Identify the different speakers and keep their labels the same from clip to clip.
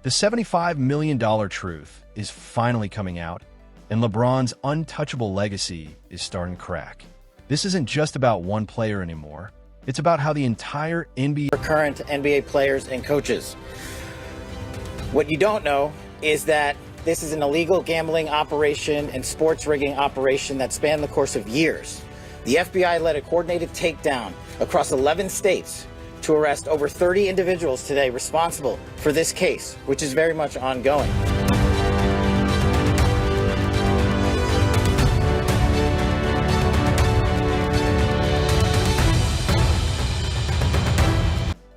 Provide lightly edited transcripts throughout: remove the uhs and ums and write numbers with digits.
Speaker 1: The $75 million truth is finally coming out, and LeBron's untouchable legacy is starting to crack. This isn't just about one player anymore. It's about how the entire NBA...
Speaker 2: Current NBA players and coaches. What you don't know is that this is an illegal gambling operation and sports rigging operation that spanned the course of years. The FBI led a coordinated takedown across 11 states to arrest over 30 individuals today responsible for this case, which is very much ongoing.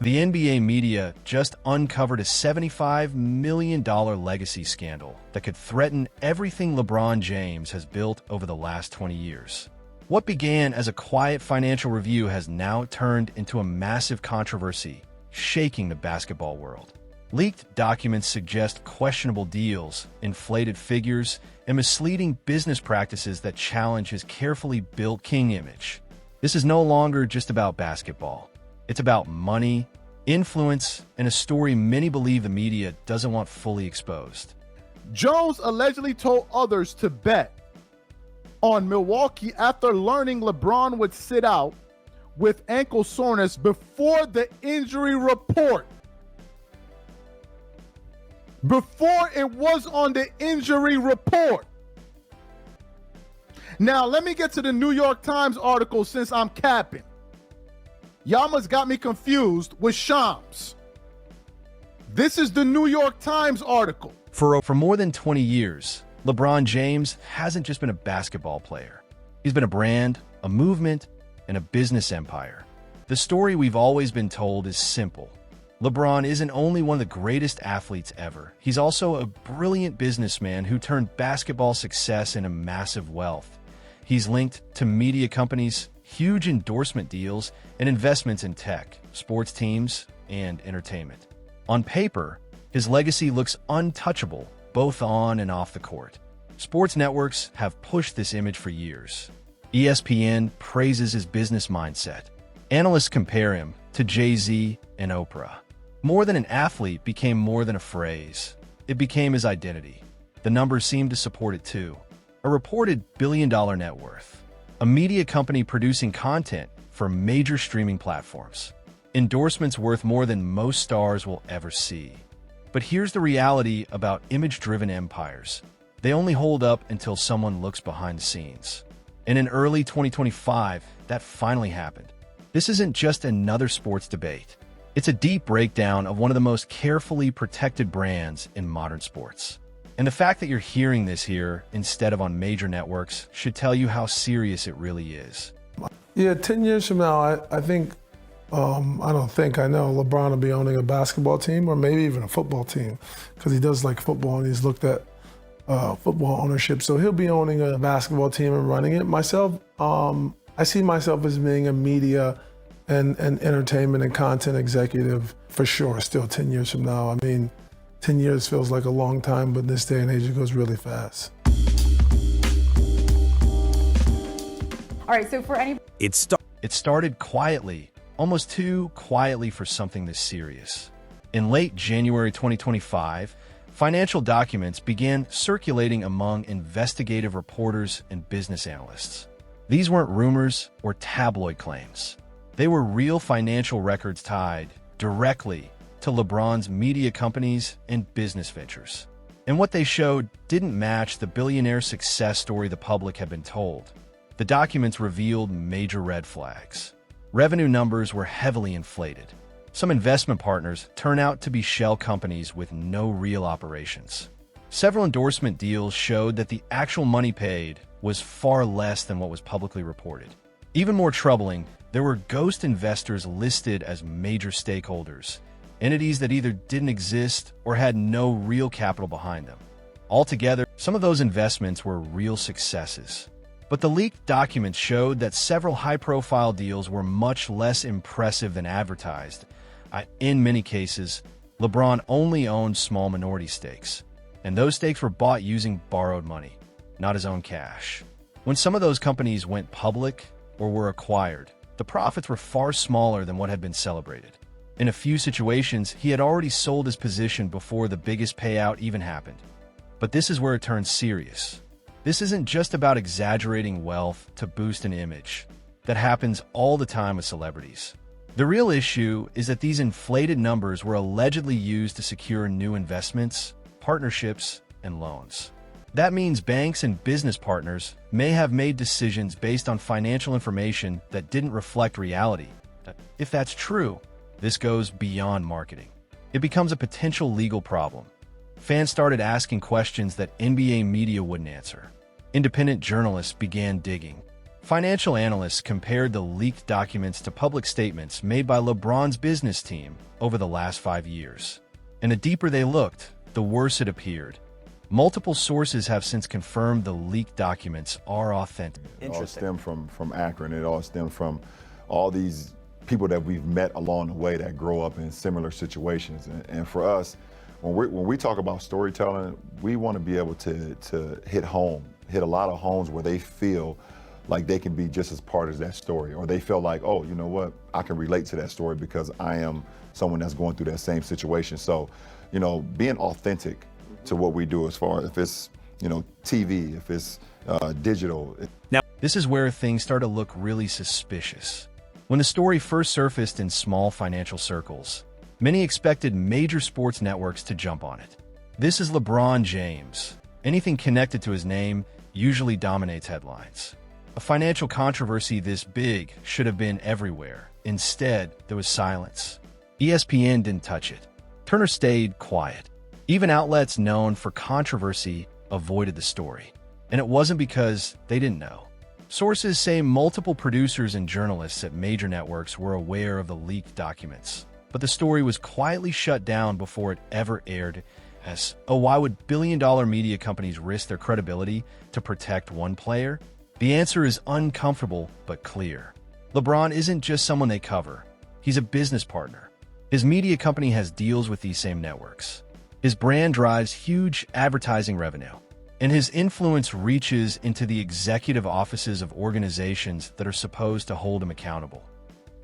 Speaker 1: The NBA media just uncovered a $75 million legacy scandal that could threaten everything LeBron James has built over the last 20 years. What began as a quiet financial review has now turned into a massive controversy, shaking the basketball world. Leaked documents suggest questionable deals, inflated figures, and misleading business practices that challenge his carefully built king image. This is no longer just about basketball. It's about money, influence, and a story many believe the media doesn't want fully exposed.
Speaker 3: Jones allegedly told others to bet on Milwaukee after learning LeBron would sit out with ankle soreness before the injury report. Before it was on the injury report. Now, let me get to the New York Times article since I'm capping. Y'all must got me confused with Shams. This is the New York Times article.
Speaker 1: For more than 20 years, LeBron James hasn't just been a basketball player. He's been a brand, a movement, and a business empire. The story we've always been told is simple. LeBron isn't only one of the greatest athletes ever, he's also a brilliant businessman who turned basketball success into massive wealth. He's linked to media companies, huge endorsement deals, and investments in tech, sports teams, and entertainment. On paper, his legacy looks untouchable, both on and off the court. Sports networks have pushed this image for years. ESPN praises his business mindset. Analysts compare him to Jay-Z and Oprah. More than an athlete became more than a phrase. It became his identity. The numbers seem to support it too. A reported billion-dollar net worth. A media company producing content for major streaming platforms. Endorsements worth more than most stars will ever see. But here's the reality about image-driven empires. They only hold up until someone looks behind the scenes. And in early 2025, that finally happened. This isn't just another sports debate. It's a deep breakdown of one of the most carefully protected brands in modern sports. And the fact that you're hearing this here instead of on major networks should tell you how serious it really is.
Speaker 4: Yeah, 10 years from now, I think, I know LeBron will be owning a basketball team or maybe even a football team because he does like football and he's looked at football ownership. So he'll be owning a basketball team and running it. Myself, I see myself as being a media and entertainment and content executive for sure, still 10 years from now. I mean, 10 years feels like a long time, but in this day and age, it goes really fast.
Speaker 5: All right, so for any...
Speaker 1: It started quietly, almost too quietly for something this serious. In late January 2025, financial documents began circulating among investigative reporters and business analysts. These weren't rumors or tabloid claims. They were real financial records tied directly to LeBron's media companies and business ventures. And what they showed didn't match the billionaire success story the public had been told. The documents revealed major red flags. Revenue numbers were heavily inflated. Some investment partners turned out to be shell companies with no real operations. Several endorsement deals showed that the actual money paid was far less than what was publicly reported. Even more troubling, there were ghost investors listed as major stakeholders, entities that either didn't exist or had no real capital behind them. Altogether, some of those investments were real successes. But the leaked documents showed that several high-profile deals were much less impressive than advertised. In many cases, LeBron only owned small minority stakes, and those stakes were bought using borrowed money, not his own cash. When some of those companies went public or were acquired, the profits were far smaller than what had been celebrated. In a few situations, he had already sold his position before the biggest payout even happened. But this is where it turns serious. This isn't just about exaggerating wealth to boost an image. That happens all the time with celebrities. The real issue is that these inflated numbers were allegedly used to secure new investments, partnerships, and loans. That means banks and business partners may have made decisions based on financial information that didn't reflect reality. If that's true, this goes beyond marketing. It becomes a potential legal problem. Fans started asking questions that NBA media wouldn't answer. Independent journalists began digging. Financial analysts compared the leaked documents to public statements made by LeBron's business team over the last 5 years. And the deeper they looked, the worse it appeared. Multiple sources have since confirmed the leaked documents are authentic.
Speaker 6: It all stemmed from Akron. It all stemmed from all these people that we've met along the way that grow up in similar situations. And for us, when we talk about storytelling, we want to be able to hit a lot of homes where they feel like they can be just as part of that story, or they feel like, oh, you know what, I can relate to that story because I am someone that's going through that same situation. So, being authentic to what we do, as far as if it's, TV, if it's digital.
Speaker 1: Now, this is where things start to look really suspicious. When the story first surfaced in small financial circles, many expected major sports networks to jump on it. This is LeBron James. Anything connected to his name usually dominates headlines. A financial controversy this big should have been everywhere. Instead, there was silence. ESPN didn't touch it. Turner stayed quiet. Even outlets known for controversy avoided the story. And it wasn't because they didn't know. Sources say multiple producers and journalists at major networks were aware of the leaked documents. But the story was quietly shut down before it ever aired. Why would billion-dollar media companies risk their credibility to protect one player? The answer is uncomfortable but clear. LeBron isn't just someone they cover. He's a business partner. His media company has deals with these same networks. His brand drives huge advertising revenue. And his influence reaches into the executive offices of organizations that are supposed to hold him accountable.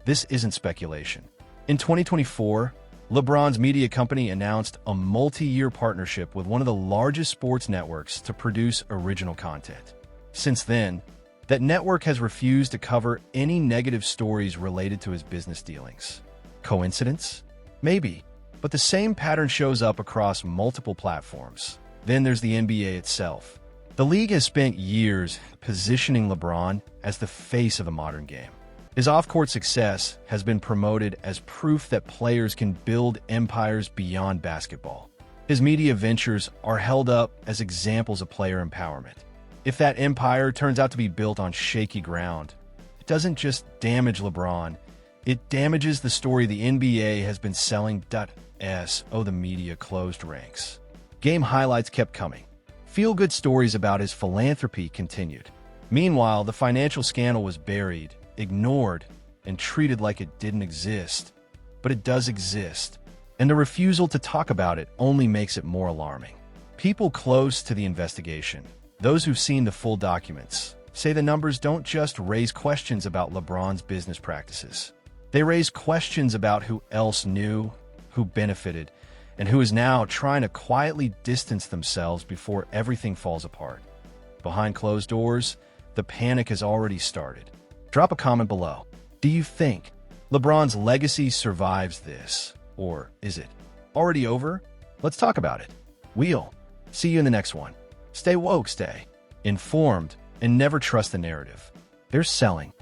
Speaker 1: This isn't speculation. In 2024, LeBron's media company announced a multi-year partnership with one of the largest sports networks to produce original content. Since then, that network has refused to cover any negative stories related to his business dealings. Coincidence? Maybe. But the same pattern shows up across multiple platforms. Then there's the NBA itself. The league has spent years positioning LeBron as the face of the modern game. His off-court success has been promoted as proof that players can build empires beyond basketball. His media ventures are held up as examples of player empowerment. If that empire turns out to be built on shaky ground, it doesn't just damage LeBron, it damages the story the NBA has been selling. The media closed ranks. Game highlights kept coming. Feel-good stories about his philanthropy continued. Meanwhile, the financial scandal was buried, ignored, and treated like it didn't exist. But it does exist, and the refusal to talk about it only makes it more alarming. People close to the investigation, those who've seen the full documents, say the numbers don't just raise questions about LeBron's business practices. They raise questions about who else knew, who benefited, and who is now trying to quietly distance themselves before everything falls apart. Behind closed doors, the panic has already started. Drop a comment below. Do you think LeBron's legacy survives this? Or is it already over? Let's talk about it. We'll see you in the next one. Stay woke, stay informed, and never trust the narrative. They're selling.